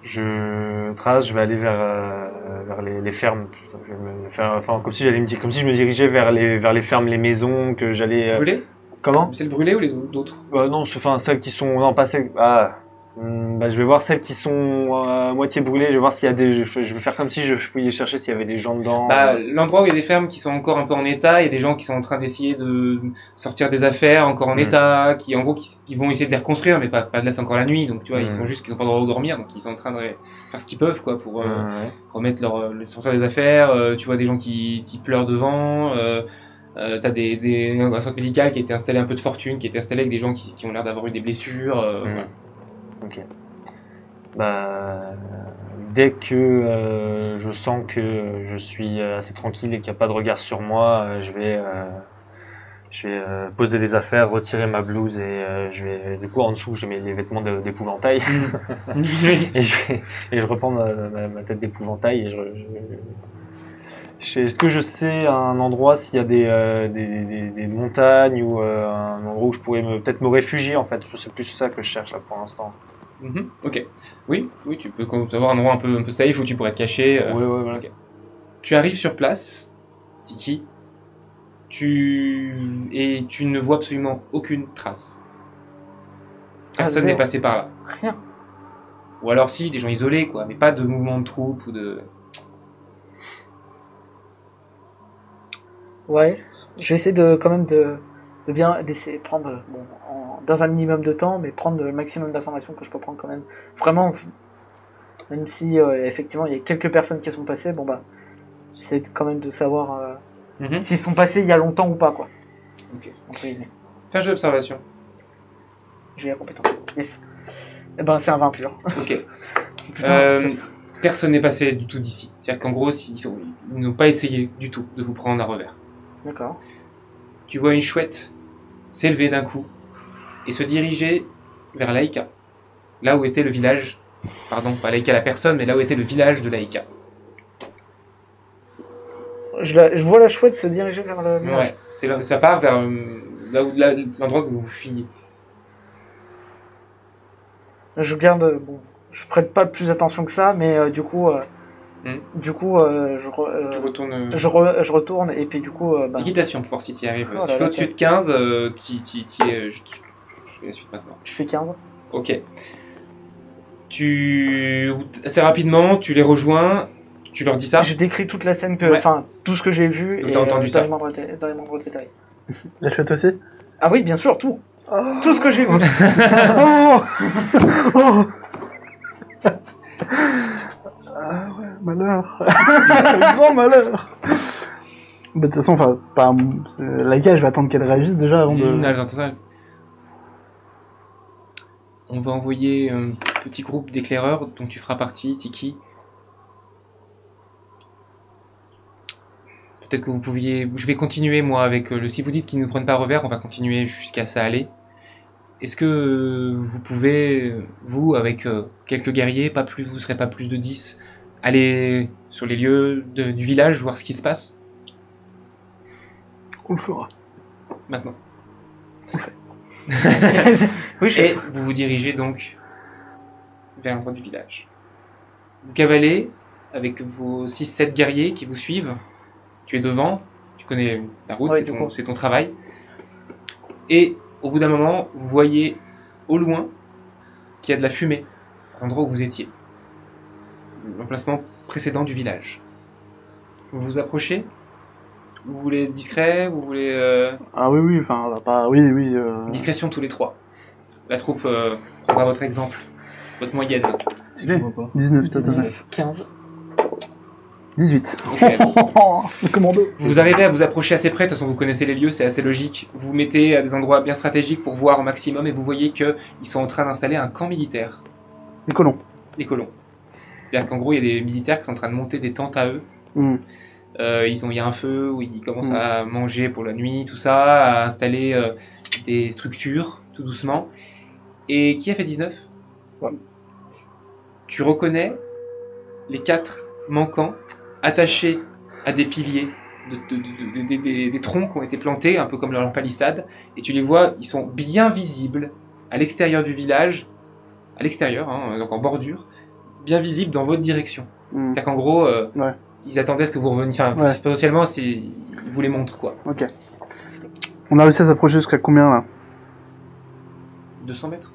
Je trace, je vais aller vers les fermes. Je vais me faire, enfin comme si je me dirigeais vers les fermes, les maisons, que j'allais. Brûlé? Comment? C'est le brûlé ou les d'autres? Non, enfin celles qui sont, non pas celles. Ah. Bah, je vais voir celles qui sont à moitié brûlées. Je vais voir s'il y a je vais faire comme si je fouillais chercher s'il y avait des gens dedans. Bah, l'endroit où il y a des fermes qui sont encore un peu en état, il y a des gens qui sont en train d'essayer de sortir des affaires encore en état, qui en gros qui vont essayer de les reconstruire, mais pas de là c'est encore la nuit, donc tu vois ils sont juste qu'ils ont pas le droit de dormir, donc ils sont en train de faire ce qu'ils peuvent quoi pour remettre sortir des affaires. Tu vois des gens qui pleurent devant. T'as un centre médical qui a été installé un peu de fortune, qui a été installé avec des gens qui ont l'air d'avoir eu des blessures. Voilà. Ok. Bah, dès que je sens que je suis assez tranquille et qu'il n'y a pas de regard sur moi, je vais poser les affaires, retirer ma blouse et je vais du coup en dessous je mets les vêtements d'épouvantail et je reprends ma tête d'épouvantail et est-ce que je sais un endroit s'il y a des montagnes ou un endroit où je pourrais peut-être me réfugier en fait? C'est plus ça que je cherche là pour l'instant. Ok. Oui, tu peux avoir un endroit un peu safe où tu pourrais te cacher. Ouais, voilà. Okay. Tu arrives sur place, Tiki, et tu ne vois absolument aucune trace. Personne n'est passé par là. Rien. Ou alors si, des gens isolés, quoi, mais pas de mouvement de troupe ou de... Ouais, je vais essayer quand même d'essayer de prendre, dans un minimum de temps, mais prendre le maximum d'informations que je peux prendre quand même. Vraiment, Même si effectivement il y a quelques personnes qui sont passées, bon bah j'essaie quand même de savoir s'ils sont passés il y a longtemps ou pas quoi. Ok. Entre guillemets. Fais un jeu d'observation. J'ai la compétence. Yes. Et ben c'est un 20 pur. Ok. Putain, Personne n'est passé du tout d'ici. C'est-à-dire qu'en gros, ils n'ont pas essayé du tout de vous prendre à revers. D'accord. Tu vois une chouette s'élever d'un coup et se diriger vers Laïka. Là où était le village. Pardon, pas Laïka la personne, mais là où était le village de Laïka. Je vois la chouette se diriger vers le. Ouais, c'est là où ça part vers l'endroit où vous fuyez. Je garde. Bon, je prête pas plus attention que ça, mais du coup. Du coup, Tu retournes. je retourne et puis du coup. Bah, Équitation pour voir si tu y arrives. Oh Si là tu fais là, au-dessus de 15, tu es. Je fais la suite maintenant. je fais 15. Ok. Assez rapidement, tu les rejoins, tu leur dis ça. Je décris toute la scène, Ouais. enfin tout ce que j'ai vu Donc et t'as entendu ça. dans les moindres détails. La chouette aussi? Ah oui, bien sûr, tout. Oh. Tout ce que j'ai vu. Oh. Oh. Ah ouais, malheur. Grand malheur. Bah, de toute façon, enfin, c'est pas Laïka, je vais attendre qu'elle réagisse déjà avant de... Attends. On va envoyer un petit groupe d'éclaireurs dont tu feras partie, Tiki. Peut-être que vous pouviez... Je vais continuer, moi, avec le... Si vous dites qu'ils ne prennent pas à revers, on va continuer jusqu'à ça aller. Est-ce que vous pouvez, vous, avec quelques guerriers, vous serez pas plus de 10, aller sur les lieux du village, voir ce qui se passe On le fera. maintenant? Oui, je Et vous vous dirigez donc vers l'endroit du village. Vous cavalez avec vos 6-7 guerriers qui vous suivent. Tu es devant, tu connais la route, Ouais, c'est ton travail. Et au bout d'un moment, vous voyez au loin qu'il y a de la fumée à l'endroit où vous étiez. L'emplacement précédent du village. Vous vous approchez? Vous voulez discret? Vous voulez... Ah oui, enfin, on va pas... Oui. Discrétion tous les trois. La troupe prendra votre exemple. Votre moyenne. Stylé. 19, 19, t'as 15. 18. Ok. Le commando. Vous arrivez à vous approcher assez près, de toute façon vous connaissez les lieux, c'est assez logique. Vous vous mettez à des endroits bien stratégiques pour voir au maximum et vous voyez qu'ils sont en train d'installer un camp militaire, Les colons. des colons. C'est-à-dire qu'en gros il y a des militaires qui sont en train de monter des tentes à eux. Il y a un feu où ils commencent à manger pour la nuit, tout ça, à installer des structures tout doucement. Et qui a fait 19 ? Ouais. Tu reconnais les 4 manquants attachés à des piliers, des troncs qui ont été plantés, un peu comme leur palissade, et tu les vois, ils sont bien visibles à l'extérieur du village, à l'extérieur, hein, donc en bordure, bien visibles dans votre direction. C'est-à-dire qu'en gros, Ouais. ils attendaient à ce que vous reveniez, enfin, Ouais. potentiellement, ils vous les montrent, quoi. Ok. On a réussi à s'approcher jusqu'à combien, là? 200 mètres.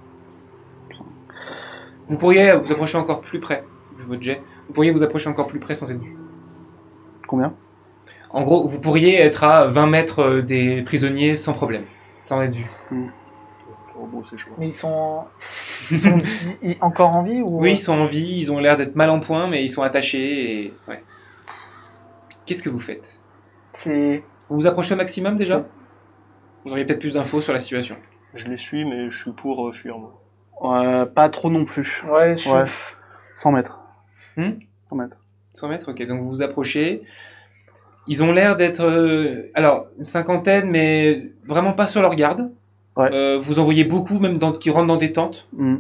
Vous pourriez vous approcher encore plus près, vu votre jet. Vous pourriez vous approcher encore plus près sans être vu. Combien? En gros, vous pourriez être à 20 mètres des prisonniers sans problème, sans être vu. Oh, bon, c'est chaud. Mais ils sont encore en vie ou... Oui, ils sont en vie, ils ont l'air d'être mal en point, mais ils sont attachés et... Ouais. Qu'est-ce que vous faites? C'est... Vous vous approchez au maximum déjà? Vous auriez peut-être plus d'infos sur la situation. Je les suis, mais je suis pour fuir, moi. Pas trop non plus. Ouais, Ouais. 100 mètres. 100 mètres. 100 mètres, ok. Donc vous vous approchez. Ils ont l'air d'être... alors, une cinquantaine, mais vraiment pas sur leur garde. Ouais. Vous en voyez beaucoup, même qui rentrent dans des tentes, Hmm.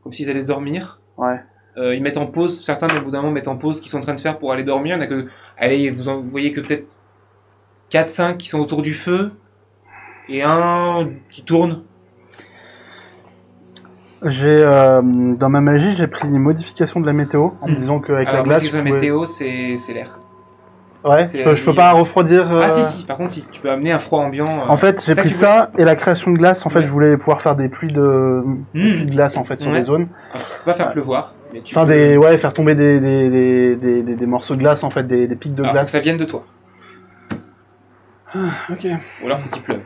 comme s'ils allaient dormir. Ouais. Ils mettent en pause, certains, mais au bout d'un moment, mettent en pause ce qu'ils sont en train de faire pour aller dormir. Il y en a que... Allez, vous voyez que peut-être 4-5 qui sont autour du feu, et un qui tourne. J'ai dans ma magie, j'ai pris une modification de la météo en me disant qu'avec la Alors, glace, la météo, c'est l'air. Ouais, c'est- je peux pas refroidir. Ah si, par contre, si. Tu peux amener un froid ambiant. En fait, j'ai ça pris que tu ça et la création de glace. En fait, Ouais. je voulais pouvoir faire des pluies de glace en fait sur Ouais. les zones. Alors, tu peux pas faire pleuvoir. Mais tu Enfin, peux... faire tomber des morceaux de glace en fait, des pics de Alors, faut que glace. ça vienne de toi. Ok. Ou alors, faut qu'il pleuve.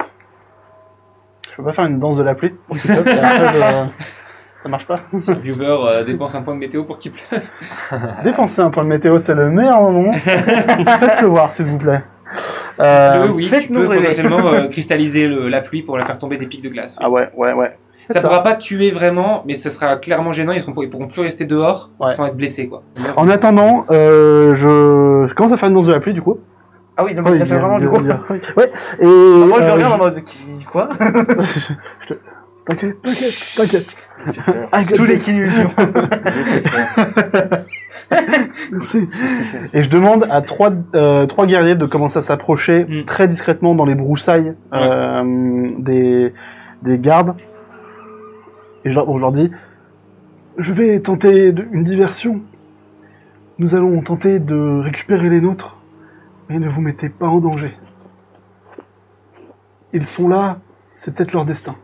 Je peux pas faire une danse de la pluie pour s'il te plaît, et après, Ça marche pas. Si le viewer dépense un point de météo pour qu'il pleuve. Dépenser un point de météo, c'est le meilleur moment. Faites-le voir, s'il vous plaît. Oui, tu faites-nous peux rêver. potentiellement cristalliser la pluie pour la faire tomber des pics de glace. Ah ouais. Ça pourra pas tuer vraiment, mais ça sera clairement gênant. Ils pourront plus rester dehors Ouais. sans être blessés, quoi. En attendant, je commence à faire une danse de la pluie, du coup. Ah oui, donc il a fait vraiment du coup. bien. Ouais. Et Moi je le regarde en mode quoi? T'inquiète. C'est faire. I got Tous les this. illusions. Merci. Et je demande à trois guerriers de commencer à s'approcher très discrètement dans les broussailles des gardes. Et je leur dis, je vais tenter une diversion. Nous allons tenter de récupérer les nôtres, mais ne vous mettez pas en danger. Ils sont là, c'est peut-être leur destin.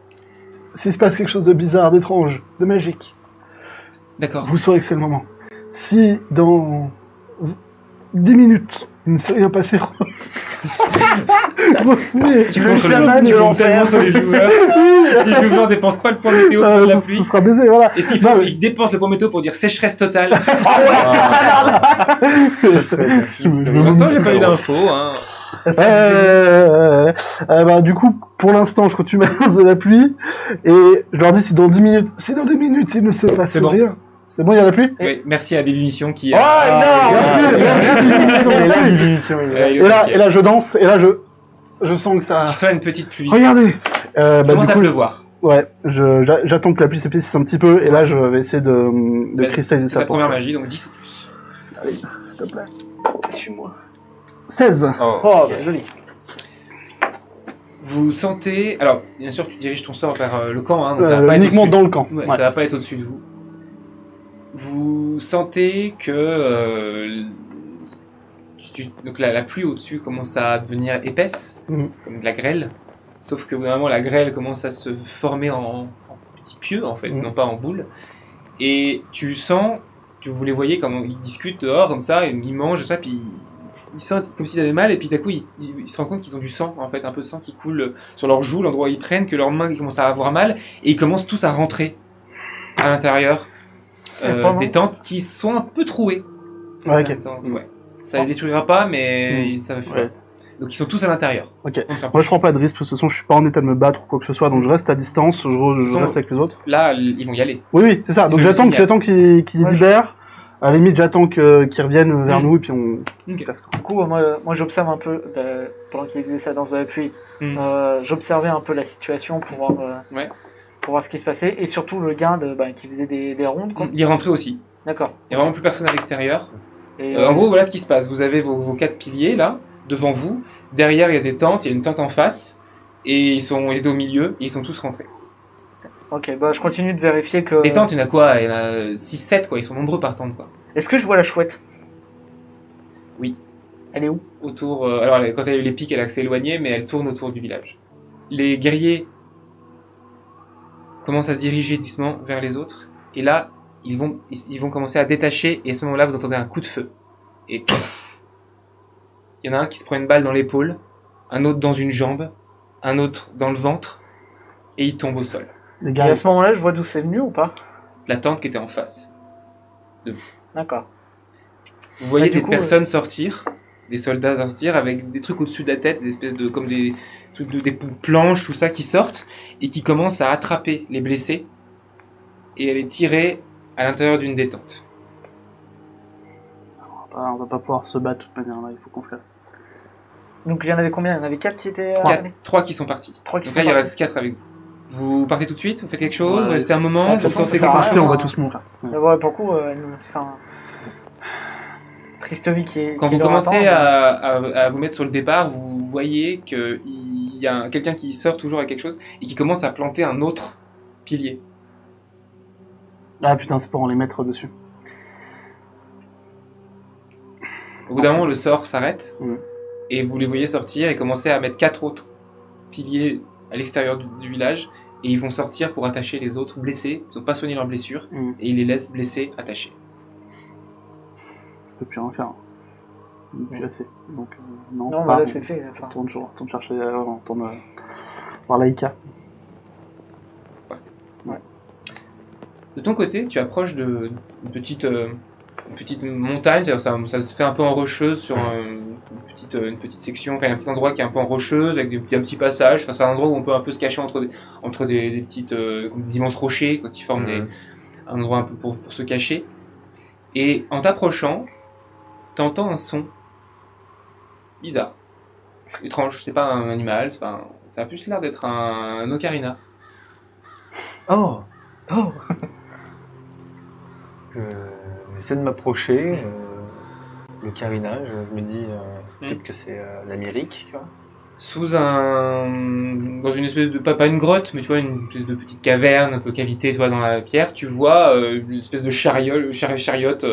S'il se passe quelque chose de bizarre, d'étrange, de magique, D'accord. vous saurez que c'est le moment. Si dans 10 minutes, il ne s'est rien passé, revenez. Tu Le comptes chaman de l'enfer. tellement sur les joueurs. Si les joueurs dépensent pas le point météo pour la pluie. Ce sera baisé, voilà. Et s'ils Non, mais- ils dépensent le point météo pour dire sécheresse totale. Ce serait bien. Je me- Pour l'instant, j'ai pas eu d'infos, hein. Bah, du coup, pour l'instant, je continue ma danse de la pluie, et je leur dis si dans 10 minutes, il ne se passe C'est bon. rien. C'est bon, il y a la pluie? Oui, merci à Baby Mission qui. Oh non! Merci. Et là, je danse, et là, je sens que ça... Tu fais une petite pluie. Regardez! Il commence à pleuvoir. Ouais, j'attends que la pluie s'épaississe un petit peu, et là, je vais essayer de Vas-y, cristalliser C'est ça ta pour première ça. magie, donc 10 ou plus. Allez, s'il te plaît. Suis-moi. 16. Oh, bah, joli. Vous sentez. Alors, bien sûr, tu diriges ton sort vers le camp, hein, donc ça va pas être Uniquement au-dessus. dans le camp. Ouais, Ouais. ça va pas être au-dessus de vous. Vous sentez que donc la pluie au-dessus commence à devenir épaisse, Mhm. comme de la grêle. Sauf que vraiment la grêle commence à se former en petits pieux en fait, Mhm. non pas en boules. Et tu sens, vous les voyez comment ils discutent dehors comme ça, et ils mangent ça, puis ils sentent comme s'ils avaient mal, et puis d'un coup ils se rendent compte qu'ils ont du sang en fait, un peu de sang qui coule sur leurs joues, l'endroit où ils prennent, que leurs mains ils commencent à avoir mal, et ils commencent tous à rentrer à l'intérieur Vraiment des tentes qui sont un peu trouées. Ouais, Certaines ok. tentes, ouais. Ça les détruira pas, mais ça va faire. Ouais. Donc ils sont tous à l'intérieur. Ok. Donc, c'est un peu- Moi, je prends pas de risque, parce que de toute façon, je suis pas en état de me battre ou quoi que ce soit, donc je reste à distance, je sont- reste avec les autres. Là, ils vont y aller. Oui, c'est ça. Donc C'est le signal. j'attends qu'ils Ouais, libèrent. À la limite, j'attends qu'ils reviennent vers Mm. nous, et puis on Ok. casse quoi. Du coup, moi j'observe un peu, pendant qu'il faisait sa danse de la pluie, Mm. j'observais un peu la situation pour voir, Ouais. pour voir ce qui se passait, et surtout le garde qui faisait des rondes, quoi. Ils rentraient aussi. D'accord. Il n'y a vraiment plus personne à l'extérieur. Et, En gros, voilà ce qui se passe. Vous avez vos 4 piliers là, devant vous. Derrière, il y a des tentes. Il y a une tente en face. Et ils étaient au milieu. Et ils sont tous rentrés. ok, bah je continue de vérifier que... Les tentes, il y en a quoi? Il y en a 6-7 quoi. Ils sont nombreux par tente quoi. Est-ce que je vois la chouette? Oui. Elle est où? Autour. Alors, quand elle a eu les pics, elle s'est éloignée, mais elle tourne autour du village. Les guerriers commencent à se diriger doucement vers les autres. Et là, ils vont commencer à détacher. Et à ce moment-là, vous entendez un coup de feu. Et il y en a un qui se prend une balle dans l'épaule, un autre dans une jambe, un autre dans le ventre, et il tombe au sol. Les Et gars, à ce moment-là, je vois d'où c'est venu ou pas? La tente qui était en face. D'accord. Vous voyez du des coup, personnes sortir, des soldats sortir avec des trucs au-dessus de la tête, des espèces de comme des trucs des planches, tout ça qui sortent et qui commencent à attraper les blessés et à les tirer à l'intérieur d'une des tentes. on va pas pouvoir se battre de toute manière, là, il faut qu'on se casse. Donc il y en avait combien? Il y en avait 4 qui étaient... 3 qui sont partis. 3 qui Donc sont là, il partis. reste 4 avec vous. Vous partez tout de suite, vous faites quelque chose, Ouais, vous restez un moment, de vous toute façon, tentez ça quelque sert à Parfait, rien, on va chose. tous mourir. Ouais. Ouais, pour le coup, enfin... Triste vie qui est... Quand qui vous leur commencez attend, à vous mettre sur le départ, vous voyez qu'il y a quelqu'un qui sort toujours avec quelque chose et qui commence à planter un autre pilier. Ah putain, c'est pour en les mettre dessus. Au bout d'un moment, le sort s'arrête Mhm. et vous les voyez sortir et commencer à mettre 4 autres piliers à l'extérieur du village et ils vont sortir pour attacher les autres blessés. Ils n'ont pas soigné leurs blessures Mhm. et ils les laissent blessés attachés. Je peux plus rien faire. Plus assez. Donc, non, Non, pas. bah là c'est fait. Enfin, Retourne chercher, retourne voir Laïka. De ton côté, tu approches de une petite montagne, c'est-à-dire ça se fait un peu en rocheuse sur une petite section, enfin un petit endroit qui est un peu en rocheuse avec un petit passage. Enfin, c'est un endroit où on peut un peu se cacher entre des petites comme des immenses rochers quoi, qui forment un endroit un peu pour se cacher. Et en t'approchant, t'entends un son bizarre, étrange. C'est pas un animal, ça a plus l'air d'être un ocarina. Oh. Oh. J'essaie de m'approcher. Le carinage, je me dis peut-être que c'est l'Amérique, quoi. Dans une espèce de, pas une grotte, mais tu vois, une espèce de petite caverne, un peu cavité, tu vois, dans la pierre, tu vois une espèce de chariote,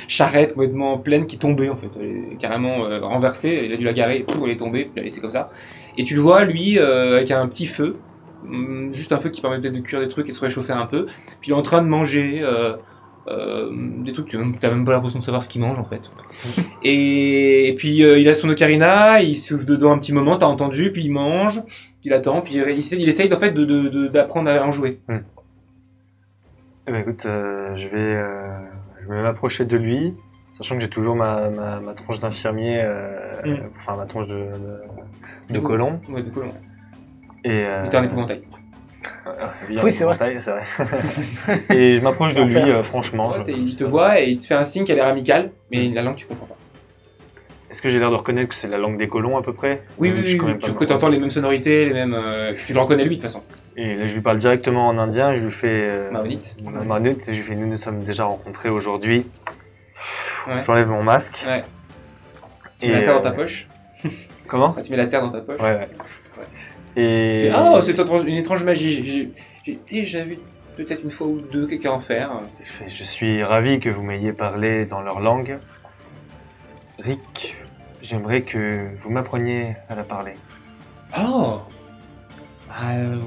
charrette complètement pleine qui est tombée, en fait. Elle est carrément renversée, il a dû la garer, et tout, elle est tombée, puis il l'a laissée comme ça. Et tu le vois, lui, avec un petit feu, juste un feu qui permet peut-être de cuire des trucs et se réchauffer un peu, puis il est en train de manger des trucs, tu n'as même pas l'impression de savoir ce qu'il mange en fait. Et puis il a son ocarina, il souffle dedans un petit moment, t'as entendu, puis il mange, il attend, puis il essaye en fait d'apprendre à en jouer. Eh ben écoute, je vais m'approcher de lui, sachant que j'ai toujours ma tronche d'infirmier, enfin ma tronche de colon. Ouais, de colon. Et t'es un épouvantail. Oui, c'est vrai. Et je m'approche de lui, franchement. Ouais, il te voit et il te fait un signe qui a l'air amical, mais la langue tu comprends pas. Est-ce que j'ai l'air de reconnaître que c'est la langue des colons à peu près? Oui, tu entends les mêmes sonorités, les mêmes. Tu le reconnais lui de toute façon. Et là, je lui parle directement en indien et je lui fais. Maonite. Maonite, et je lui fais nous nous sommes déjà rencontrés aujourd'hui. Ouais. J'enlève mon masque. Ouais. Tu mets la terre dans ta poche. Comment? Tu mets la terre dans ta poche. Ouais. Et... Ah, c'est une étrange magie. J'ai déjà vu peut-être une fois ou deux quelqu'un en faire. Je suis ravi que vous m'ayez parlé dans leur langue. Rick, j'aimerais que vous m'appreniez à la parler. Oh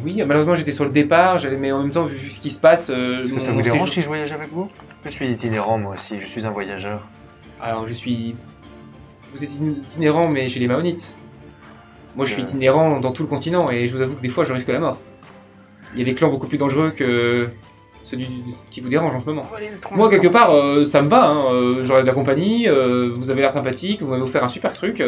oui, malheureusement j'étais sur le départ, mais en même temps, vu ce qui se passe... Est-ce que ça vous dérange si je voyage avec vous? Je suis itinérant moi aussi, je suis un voyageur. Alors vous êtes itinérant mais chez les Maonites. Moi, je suis itinérant dans tout le continent et je vous avoue que des fois, je risque la mort. Il y a des clans beaucoup plus dangereux que celui qui vous dérange en ce moment. Moi, quelque part, ça me va. J'aurai de la compagnie, vous avez l'air sympathique, vous m'avez offert un super truc.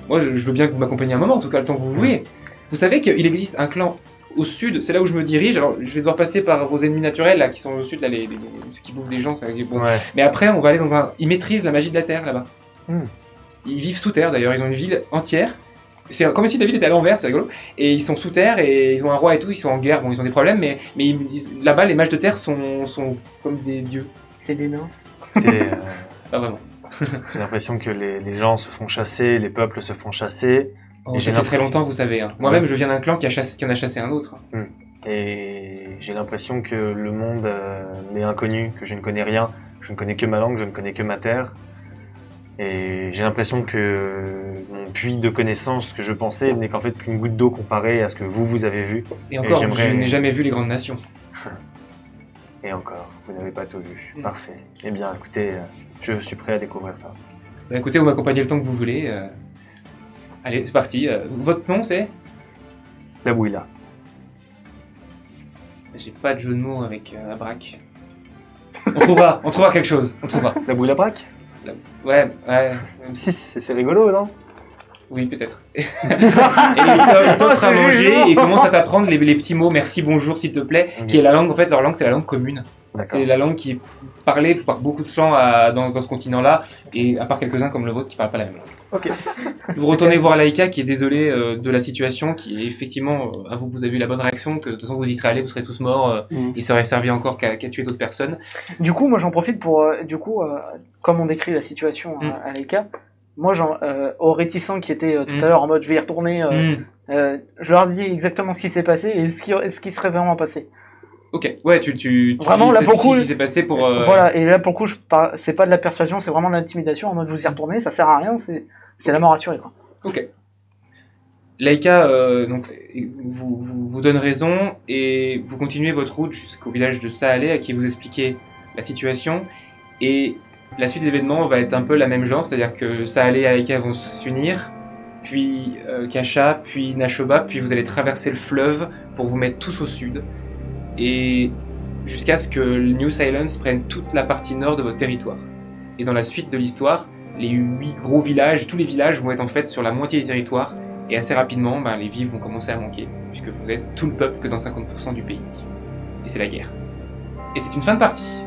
Moi, je veux bien que vous m'accompagniez un moment, en tout cas, le temps que vous voulez. Vous savez qu'il existe un clan au sud, c'est là où je me dirige. Alors, je vais devoir passer par vos ennemis naturels, là, qui sont au sud, là, ceux qui bouffent les gens. Bon. Ouais. Mais après, on va aller dans un... Ils maîtrisent la magie de la terre, là-bas. Ils vivent sous terre, d'ailleurs. Ils ont une ville entière. C'est comme si la ville était à l'envers, c'est rigolo. Et ils sont sous terre et ils ont un roi et tout, ils sont en guerre, bon ils ont des problèmes, mais là-bas les mages de terre sont comme des dieux. C'est des nains. Pas vraiment. J'ai l'impression que les gens se font chasser, les peuples se font chasser. Oh, ça fait très longtemps, vous savez. Hein. Moi-même je viens d'un clan qui en a chassé un autre. Et j'ai l'impression que le monde m'est inconnu, que je ne connais rien, je ne connais que ma langue, je ne connais que ma terre. Et j'ai l'impression que mon puits de connaissances que je pensais n'est qu'en fait qu'une goutte d'eau comparée à ce que vous avez vu. Et encore, je n'ai jamais vu les grandes nations. Et encore, vous n'avez pas tout vu. Parfait. Eh bien, écoutez, je suis prêt à découvrir ça. Bah, écoutez, vous m'accompagnez le temps que vous voulez. Allez, c'est parti. Votre nom, c'est? La Bouilla. J'ai pas de jeu de mots avec Abrac. On trouvera quelque chose. On trouvera. La Bouilla Braque? Ouais. Si, c'est rigolo, non? Oui, peut-être. Et il t'offre à manger et il commence à t'apprendre les petits mots merci, bonjour, s'il te plaît, qui est la langue, en fait, leur langue, c'est la langue commune. C'est la langue qui est parlée par beaucoup de clans dans ce continent-là, et à part quelques-uns comme le vôtre qui parlent pas la même langue. Ok. Vous retournez voir Laïka qui est désolée de la situation, qui est effectivement, à vous avez eu la bonne réaction, que de toute façon vous y serez allés, vous serez tous morts, il serait servi encore qu'à tuer d'autres personnes. Du coup, moi j'en profite pour, comme on décrit la situation à Laïka, moi aux réticents qui étaient tout à l'heure en mode je vais y retourner, je leur dis exactement ce qui s'est passé et ce qui serait vraiment passé. Ok, ouais, tu vraiment là pour le coup, ce qui s'est passé pour. Voilà, et là pour le coup, c'est pas de la persuasion, c'est vraiment de l'intimidation en mode vous y retournez, ça sert à rien, c'est la mort assurée quoi. Ok. Laïka donc vous donne raison et vous continuez votre route jusqu'au village de Sahalé à qui vous expliquez la situation et la suite des événements va être un peu la même genre, c'est-à-dire que Sahalé et Laïka vont s'unir, puis Kasha, puis Nashoba, puis vous allez traverser le fleuve pour vous mettre tous au sud. Et jusqu'à ce que le New Silence prenne toute la partie nord de votre territoire. Et dans la suite de l'histoire, les 8 gros villages, tous les villages vont être en fait sur la moitié des territoires, et assez rapidement, les vivres vont commencer à manquer, puisque vous êtes tout le peuple que dans 50% du pays. Et c'est la guerre. Et c'est une fin de partie.